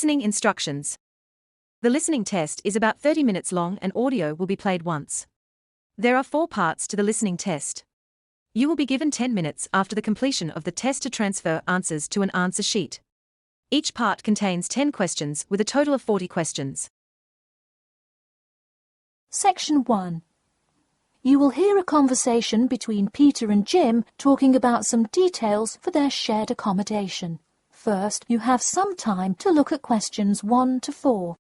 Listening instructions. The listening test is about 30 minutes long and audio will be played once. There are 4 parts to the listening test. You will be given 10 minutes after the completion of the test to transfer answers to an answer sheet. Each part contains 10 questions with a total of 40 questions. Section 1. You will hear a conversation between Peter and Jim talking about some details for their shared accommodation. First, you have some time to look at questions 1 to 4.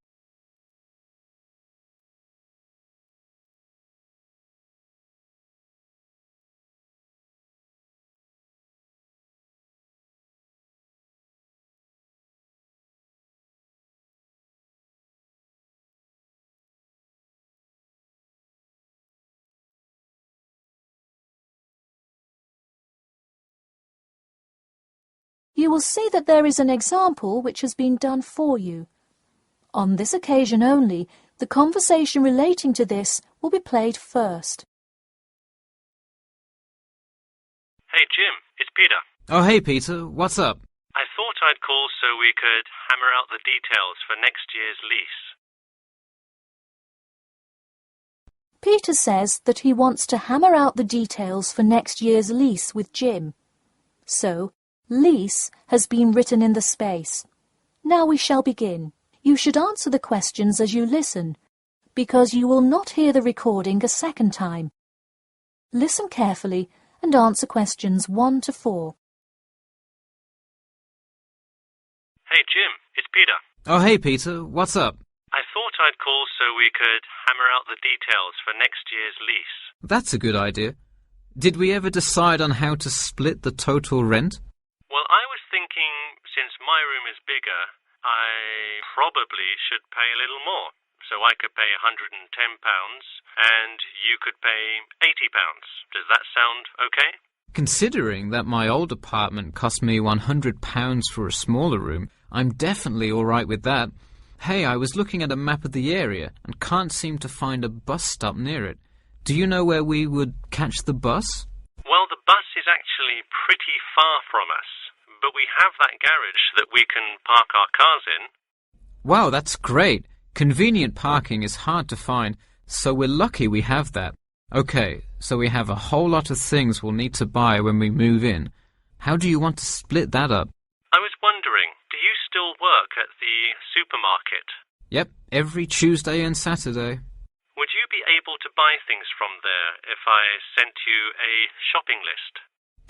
You will see that there is an example which has been done for you. On this occasion only, the conversation relating to this will be played first. Hey Jim, it's Peter. Oh, hey Peter, what's up? I thought I'd call so we could hammer out the details for next year's lease. Peter says that he wants to hammer out the details for next year's lease with Jim. So, lease has been written in the space. Now we shall begin. You should answer the questions as you listen, because you will not hear the recording a second time. Listen carefully and answer questions 1 to 4. Hey Jim, it's Peter. Oh, hey Peter, what's up? I thought I'd call so we could hammer out the details for next year's lease. That's a good idea. Did we ever decide on how to split the total rent? Well, I was thinking, since my room is bigger, I probably should pay a little more. So I could pay £110 and you could pay £80. Does that sound okay? Considering that my old apartment cost me £100 for a smaller room, I'm definitely all right with that. Hey, I was looking at a map of the area and can't seem to find a bus stop near it. Do you know where we would catch the bus? Well, the bus is actually pretty far from us, but we have that garage that we can park our cars in. Wow, that's great. Convenient parking is hard to find, so we're lucky we have that. Okay, so we have a whole lot of things we'll need to buy when we move in. How do you want to split that up? I was wondering, do you still work at the supermarket? Yep, every Tuesday and Saturday. Would you be able to buy things from there if I sent you a shopping list?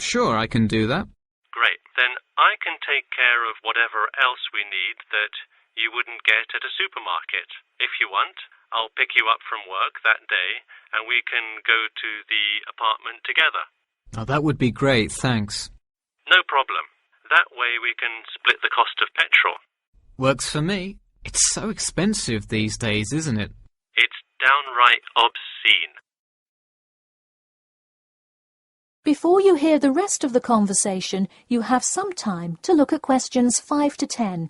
Sure, I can do that. Great. Then I can take care of whatever else we need that you wouldn't get at a supermarket. If you want, I'll pick you up from work that day and we can go to the apartment together. Oh, that would be great, thanks. No problem. That way we can split the cost of petrol. Works for me. It's so expensive these days, isn't it? It's downright obscene. Before you hear the rest of the conversation, you have some time to look at questions 5 to 10.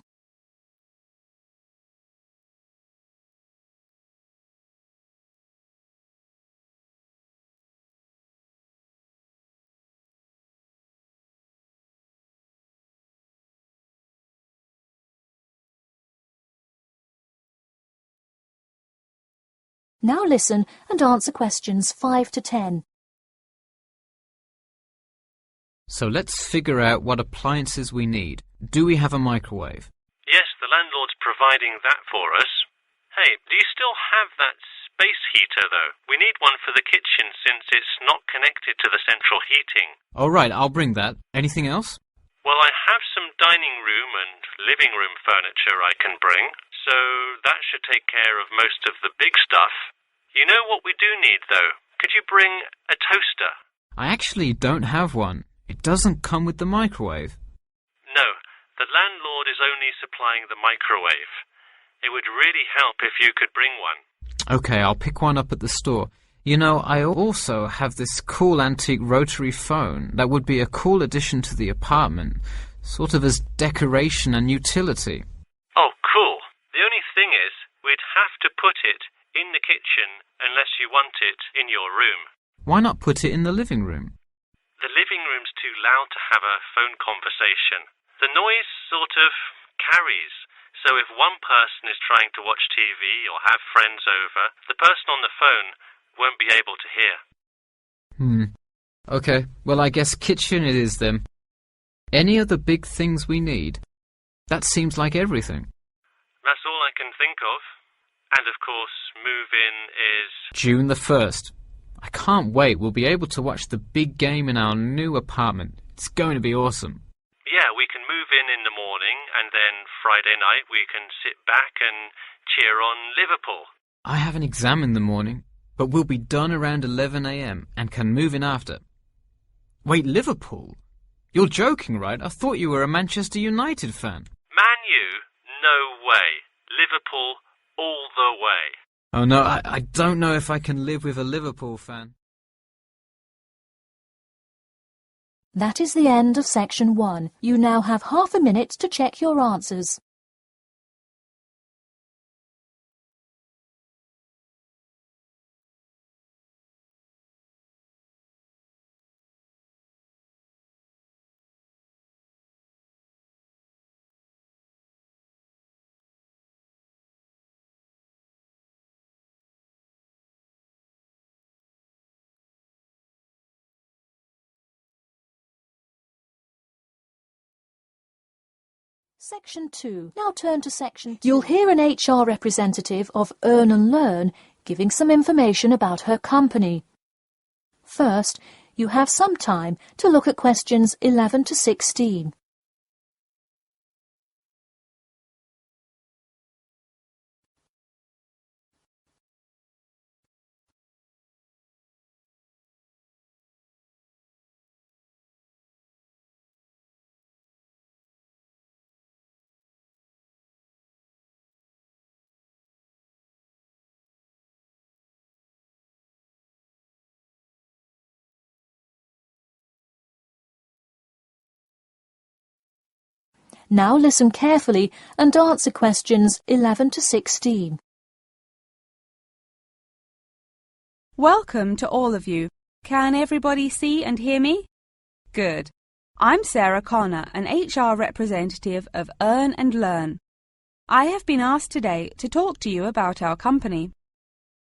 Now listen and answer questions 5 to 10. So let's figure out what appliances we need. Do we have a microwave? Yes, the landlord's providing that for us. Hey, do you still have that space heater, though? We need one for the kitchen since it's not connected to the central heating. All right, I'll bring that. Anything else? Well, I have some dining room and living room furniture I can bring, so that should take care of most of the big stuff. You know what we do need, though? Could you bring a toaster? I actually don't have one. It doesn't come with the microwave. No, the landlord is only supplying the microwave. It would really help if you could bring one. Okay, I'll pick one up at the store. You know, I also have this cool antique rotary phone that would be a cool addition to the apartment, sort of as decoration and utility. Oh, cool. The only thing is, we'd have to put it in the kitchen unless you want it in your room. Why not put it in the living room? The living room's too loud to have a phone conversation. The noise sort of carries, So if one person is trying to watch TV or have friends over, the person on the phone won't be able to hear. Okay, well I guess kitchen it is then. Any other big things we need? That seems like everything. That's all I can think of. And of course, move-in is... June the 1st. I can't wait. We'll be able to watch the big game in our new apartment. It's going to be awesome. Yeah, we can move in the morning, and then Friday night we can sit back and cheer on Liverpool. I have an exam in the morning, but we'll be done around 11 a.m. and can move in after. Wait, Liverpool? You're joking, right? I thought you were a Manchester United fan. Man U? No way. Liverpool all the way. Oh no, I don't know if I can live with a Liverpool fan. That is the end of section 1. You now have half a minute to check your answers. Section 2. Now turn to section 2. You'll hear an HR representative of Earn and Learn giving some information about her company. First, you have some time to look at questions 11 to 16. Now listen carefully and answer questions 11 to 16. Welcome to all of you. Can everybody see and hear me? Good. I'm Sarah Connor, an HR representative of Earn and Learn. I have been asked today to talk to you about our company.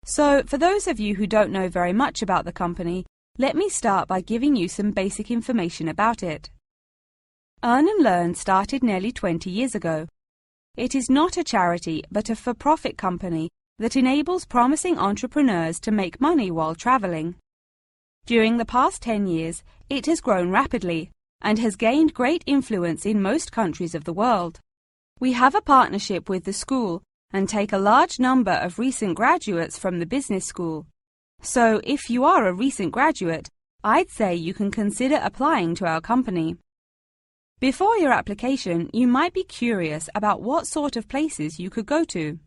So, for those of you who don't know very much about the company, let me start by giving you some basic information about it. Earn and Learn started nearly 20 years ago. It is not a charity but a for-profit company that enables promising entrepreneurs to make money while travelling. During the past 10 years, it has grown rapidly and has gained great influence in most countries of the world. We have a partnership with the school and take a large number of recent graduates from the business school. So, if you are a recent graduate, I'd say you can consider applying to our company. Before your application, you might be curious about what sort of places you could go to.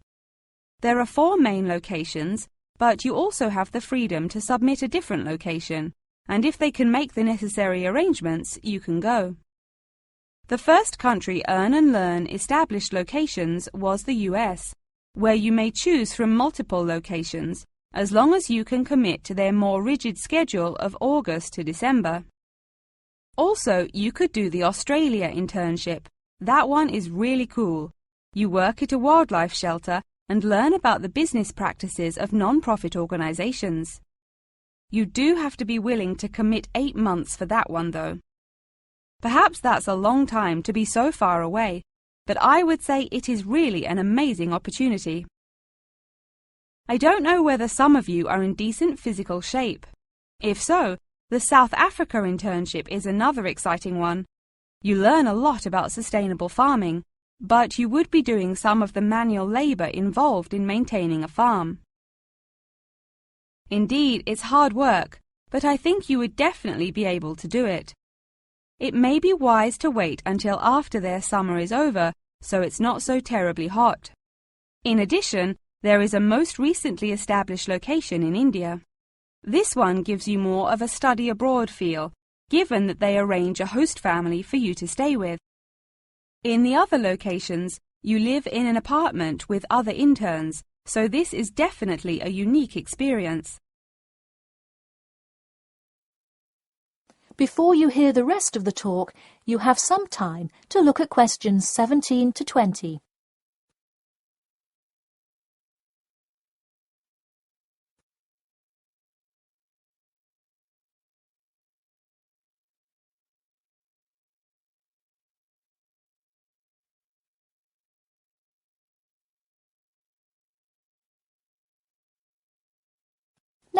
There are 4 main locations, but you also have the freedom to submit a different location, and if they can make the necessary arrangements, you can go. The first country Earn and Learn established locations was the US, where you may choose from multiple locations, as long as you can commit to their more rigid schedule of August to December. Also, you could do the Australia internship. That one is really cool. You work at a wildlife shelter and learn about the business practices of non-profit organisations. You do have to be willing to commit 8 months for that one, though. Perhaps that's a long time to be so far away, but I would say it is really an amazing opportunity. I don't know whether some of you are in decent physical shape. If so, the South Africa internship is another exciting one. You learn a lot about sustainable farming, but you would be doing some of the manual labour involved in maintaining a farm. Indeed, it's hard work, but I think you would definitely be able to do it. It may be wise to wait until after their summer is over, so it's not so terribly hot. In addition, there is a most recently established location in India. This one gives you more of a study abroad feel, given that they arrange a host family for you to stay with. In the other locations, you live in an apartment with other interns, so this is definitely a unique experience. Before you hear the rest of the talk, you have some time to look at questions 17 to 20.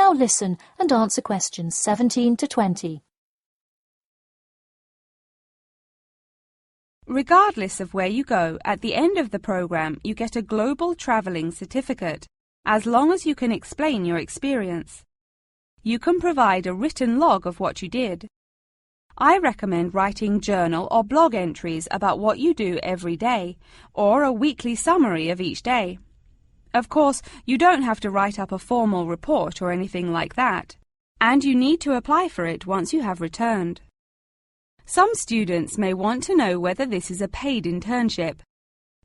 Now listen and answer questions 17 to 20. Regardless of where you go, at the end of the program you get a global travelling certificate, as long as you can explain your experience. You can provide a written log of what you did. I recommend writing journal or blog entries about what you do every day, or a weekly summary of each day. Of course, you don't have to write up a formal report or anything like that, and you need to apply for it once you have returned. Some students may want to know whether this is a paid internship.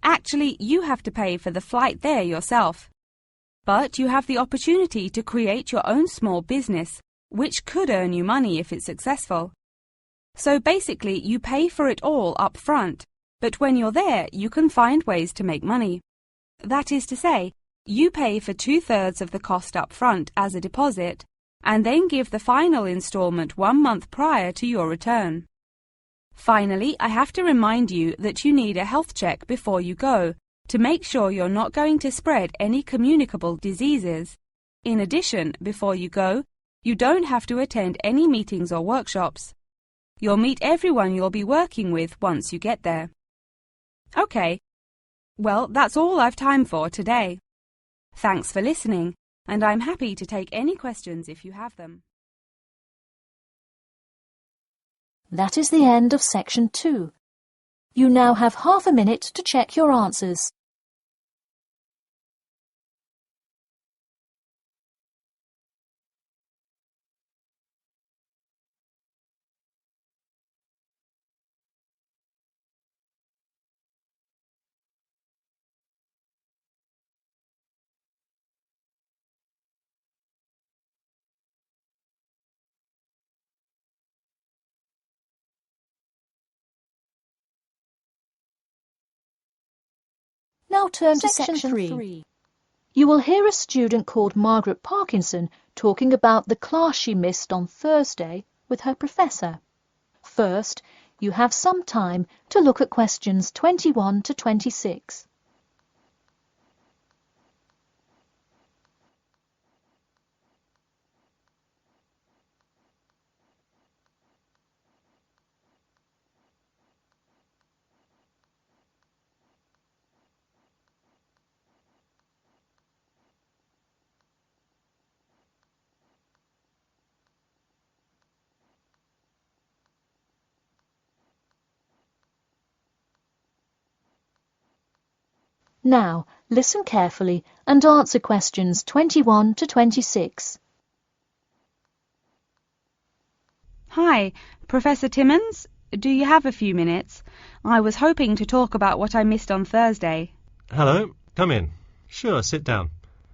Actually, you have to pay for the flight there yourself. But you have the opportunity to create your own small business, which could earn you money if it's successful. So basically, you pay for it all up front, but when you're there, you can find ways to make money. That is to say, you pay for 2/3 of the cost up front as a deposit, and then give the final instalment 1 month prior to your return. Finally, I have to remind you that you need a health check before you go, to make sure you're not going to spread any communicable diseases. In addition, before you go, you don't have to attend any meetings or workshops. You'll meet everyone you'll be working with once you get there. Okay, well, that's all I've time for today. Thanks for listening, and I'm happy to take any questions if you have them. That is the end of section 2. You now have half a minute to check your answers. Now turn to section 3. You will hear a student called Margaret Parkinson talking about the class she missed on Thursday with her professor. First, you have some time to look at questions 21 to 26. Now, listen carefully and answer questions 21 to 26. Hi, Professor Timmons. Do you have a few minutes? I was hoping to talk about what I missed on Thursday. Hello, come in. Sure, sit down.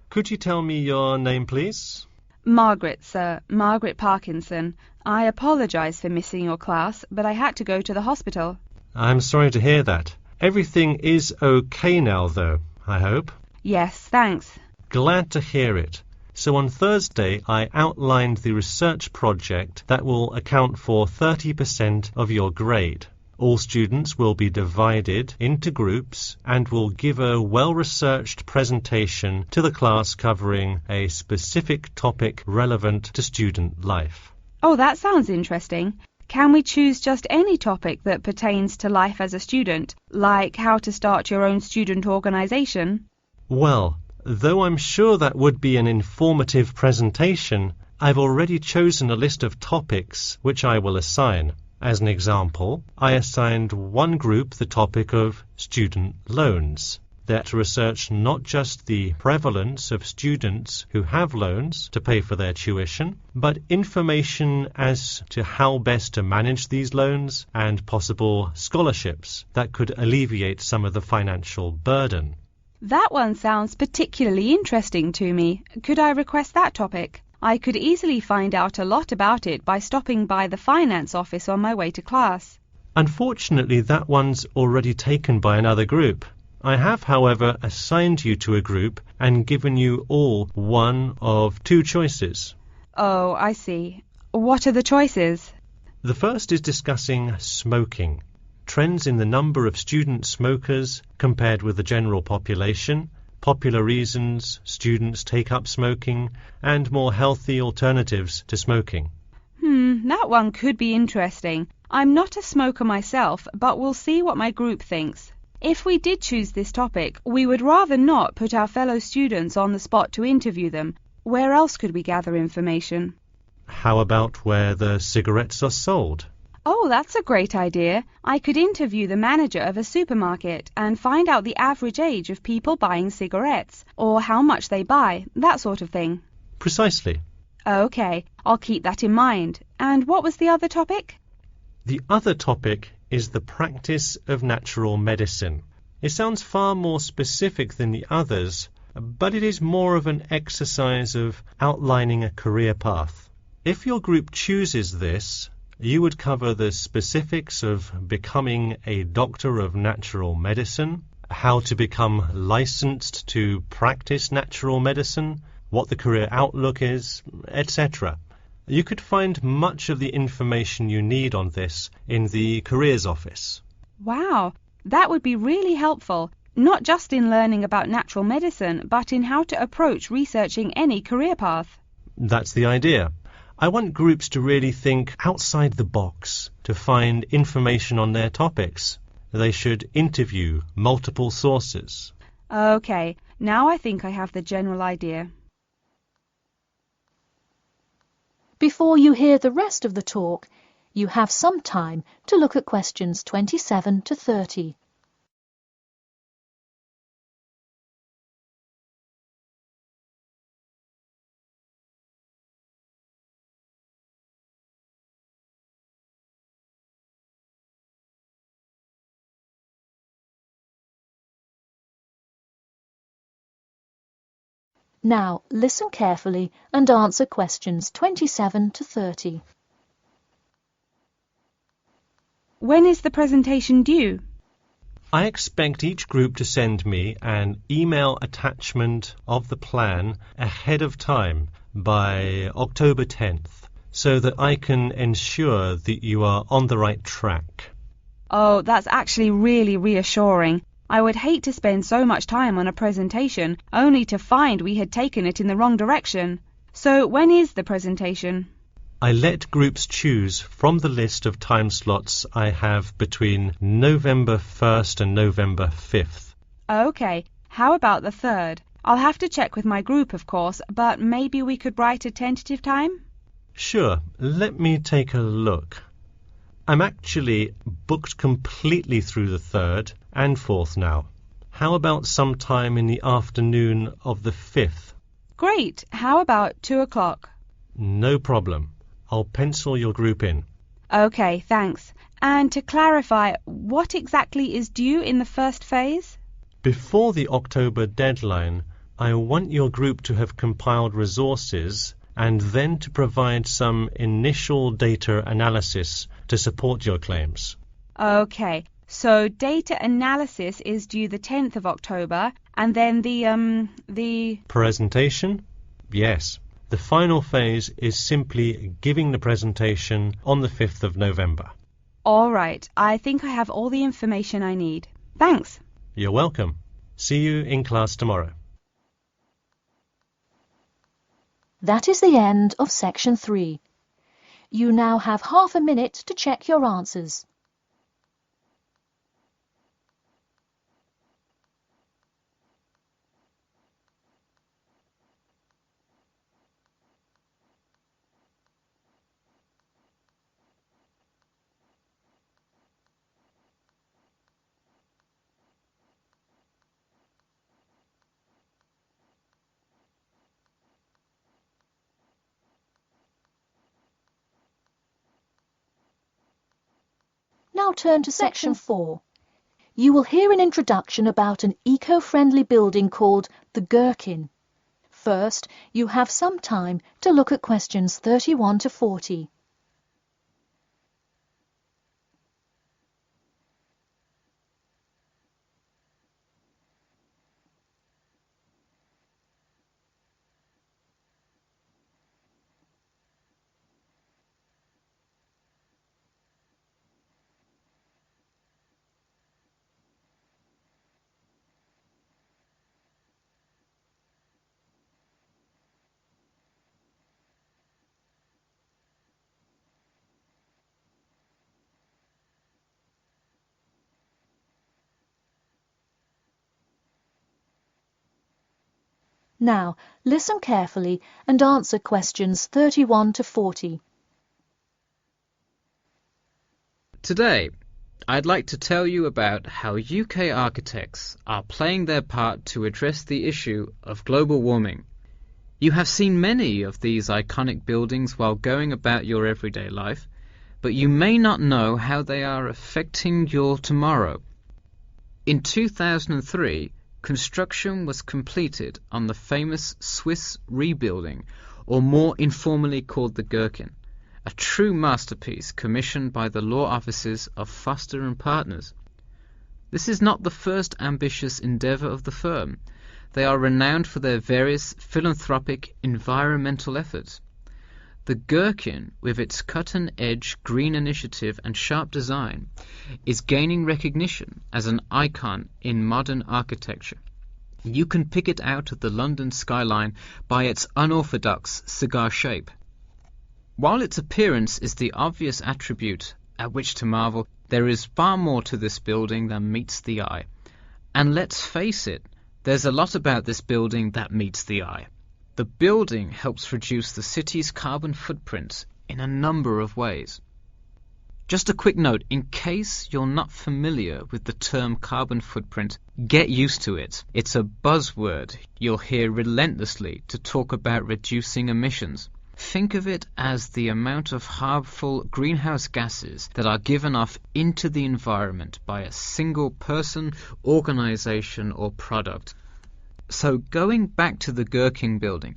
Could you tell me your name, please? Margaret, sir. Margaret Parkinson. I apologise for missing your class, but I had to go to the hospital. I'm sorry to hear that. Everything is okay now, though, I hope? Yes, thanks. Glad to hear it. So on Thursday, I outlined the research project that will account for 30% of your grade. All students will be divided into groups and will give a well-researched presentation to the class covering a specific topic relevant to student life. Oh, that sounds interesting. Can we choose just any topic that pertains to life as a student, like how to start your own student organisation? Well, though I'm sure that would be an informative presentation, I've already chosen a list of topics which I will assign. As an example, I assigned one group the topic of student loans. They're to research not just the prevalence of students who have loans to pay for their tuition, but information as to how best to manage these loans and possible scholarships that could alleviate some of the financial burden. That one sounds particularly interesting to me. Could I request that topic? I could easily find out a lot about it by stopping by the finance office on my way to class. Unfortunately, that one's already taken by another group. I have, however, assigned you to a group and given you all one of two choices. Oh, I see. What are the choices? The first is discussing smoking, trends in the number of student smokers compared with the general population, popular reasons students take up smoking, and more healthy alternatives to smoking. That one could be interesting. I'm not a smoker myself, but we'll see what my group thinks. If we did choose this topic, we would rather not put our fellow students on the spot to interview them. Where else could we gather information? How about where the cigarettes are sold? Oh, that's a great idea. I could interview the manager of a supermarket and find out the average age of people buying cigarettes, or how much they buy, that sort of thing. Precisely. OK, I'll keep that in mind. And what was the other topic? The other topic is the practice of natural medicine. It sounds far more specific than the others, but it is more of an exercise of outlining a career path. If your group chooses this, you would cover the specifics of becoming a doctor of natural medicine, how to become licensed to practice natural medicine, what the career outlook is, etc. You could find much of the information you need on this in the careers office. Wow, that would be really helpful, not just in learning about natural medicine, but in how to approach researching any career path. That's the idea. I want groups to really think outside the box to find information on their topics. They should interview multiple sources. OK, now I think I have the general idea. Before you hear the rest of the talk, you have some time to look at questions 27 to 30. Now listen carefully and answer questions 27 to 30. When is the presentation due? I expect each group to send me an email attachment of the plan ahead of time by October 10th, so that I can ensure that you are on the right track. Oh, that's actually really reassuring. I would hate to spend so much time on a presentation only to find we had taken it in the wrong direction. So when is the presentation? I let groups choose from the list of time slots I have between November 1st and November 5th. OK, how about the 3rd? I'll have to check with my group, of course, but maybe we could write a tentative time? Sure, let me take a look. I'm actually booked completely through the 3rd and 4th now. How about sometime in the afternoon of the 5th? Great. How about 2 o'clock? No problem. I'll pencil your group in. OK, thanks. And to clarify, what exactly is due in the first phase? Before the October deadline, I want your group to have compiled resources and then to provide some initial data analysis to support your claims. OK, so data analysis is due the 10th of October, and then the Presentation? Yes. The final phase is simply giving the presentation on the 5th of November. All right, I think I have all the information I need. Thanks. You're welcome. See you in class tomorrow. That is the end of section 3. You now have half a minute to check your answers. Now turn to section 4. You will hear an introduction about an eco-friendly building called the Gherkin. First, you have some time to look at questions 31 to 40. Now, listen carefully and answer questions 31 to 40. Today, I'd like to tell you about how UK architects are playing their part to address the issue of global warming. You have seen many of these iconic buildings while going about your everyday life, but you may not know how they are affecting your tomorrow. In 2003, construction was completed on the famous Swiss rebuilding, or more informally called the Gherkin, a true masterpiece commissioned by the law offices of Foster and Partners. This is not the first ambitious endeavour of the firm. They are renowned for their various philanthropic environmental efforts. The Gherkin, with its cut-and-edge green initiative and sharp design, is gaining recognition as an icon in modern architecture. You can pick it out of the London skyline by its unorthodox cigar shape. While its appearance is the obvious attribute at which to marvel, there is far more to this building than meets the eye. And let's face it, there's a lot about this building that meets the eye. The building helps reduce the city's carbon footprint in a number of ways. Just a quick note, in case you're not familiar with the term carbon footprint, get used to it. It's a buzzword you'll hear relentlessly to talk about reducing emissions. Think of it as the amount of harmful greenhouse gases that are given off into the environment by a single person, organization, or product. So going back to the Gherkin building,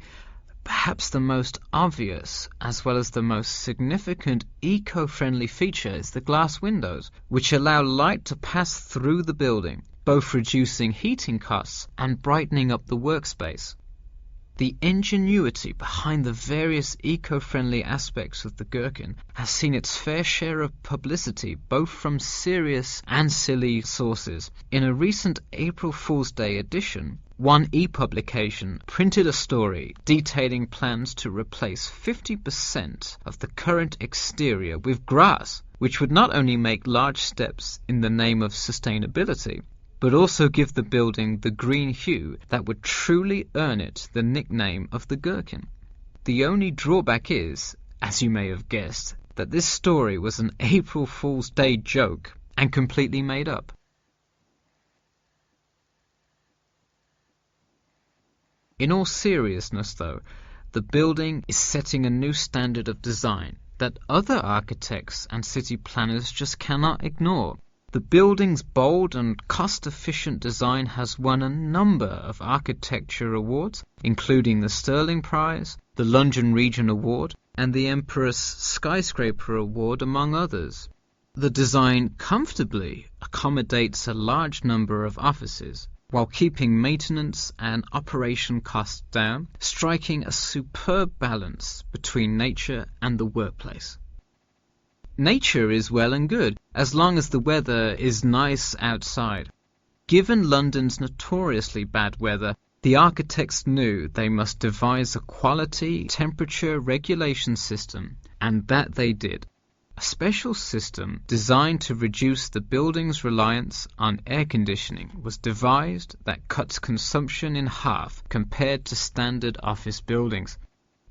perhaps the most obvious as well as the most significant eco-friendly feature is the glass windows, which allow light to pass through the building, both reducing heating costs and brightening up the workspace. The ingenuity behind the various eco-friendly aspects of the Gherkin has seen its fair share of publicity both from serious and silly sources. In a recent April Fool's Day edition, One e-publication printed a story detailing plans to replace 50% of the current exterior with grass, which would not only make large steps in the name of sustainability, but also give the building the green hue that would truly earn it the nickname of the Gherkin. The only drawback is, as you may have guessed, that this story was an April Fool's Day joke and completely made up. In all seriousness, though, the building is setting a new standard of design that other architects and city planners just cannot ignore. The building's bold and cost-efficient design has won a number of architecture awards, including the Stirling Prize, the London Region Award, and the Empress Skyscraper Award, among others. The design comfortably accommodates a large number of offices, while keeping maintenance and operation costs down, striking a superb balance between nature and the workplace. Nature is well and good, as long as the weather is nice outside. Given London's notoriously bad weather, the architects knew they must devise a quality temperature regulation system, and that they did. A special system designed to reduce the building's reliance on air conditioning was devised that cuts consumption in half compared to standard office buildings.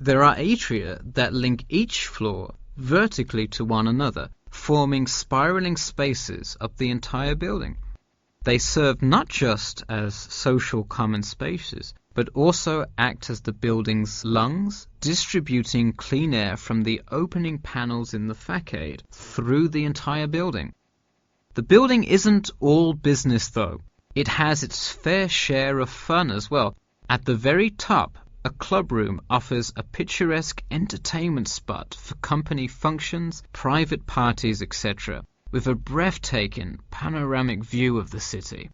There are atria that link each floor vertically to one another, forming spiraling spaces up the entire building. They serve not just as social common spaces, but also act as the building's lungs, distributing clean air from the opening panels in the facade through the entire building. The building isn't all business, though. It has its fair share of fun as well. At the very top, a club room offers a picturesque entertainment spot for company functions, private parties, etc., with a breathtaking panoramic view of the city.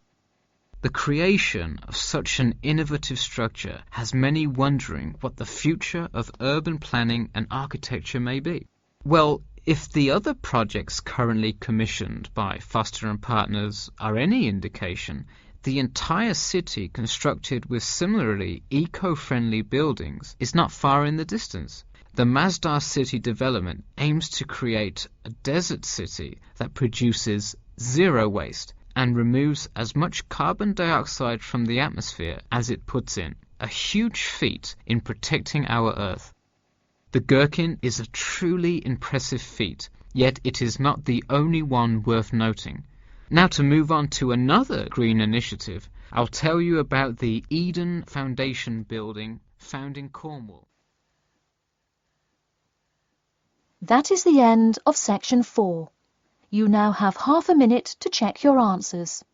The creation of such an innovative structure has many wondering what the future of urban planning and architecture may be. Well, if the other projects currently commissioned by Foster and Partners are any indication, the entire city constructed with similarly eco-friendly buildings is not far in the distance. The Masdar City development aims to create a desert city that produces zero waste and removes as much carbon dioxide from the atmosphere as it puts in. a huge feat in protecting our Earth. The gherkin is a truly impressive feat, yet it is not the only one worth noting. Now, to move on to another green initiative, I'll tell you about the Eden Foundation building found in Cornwall. That is the end of section 4. You now have half a minute to check your answers.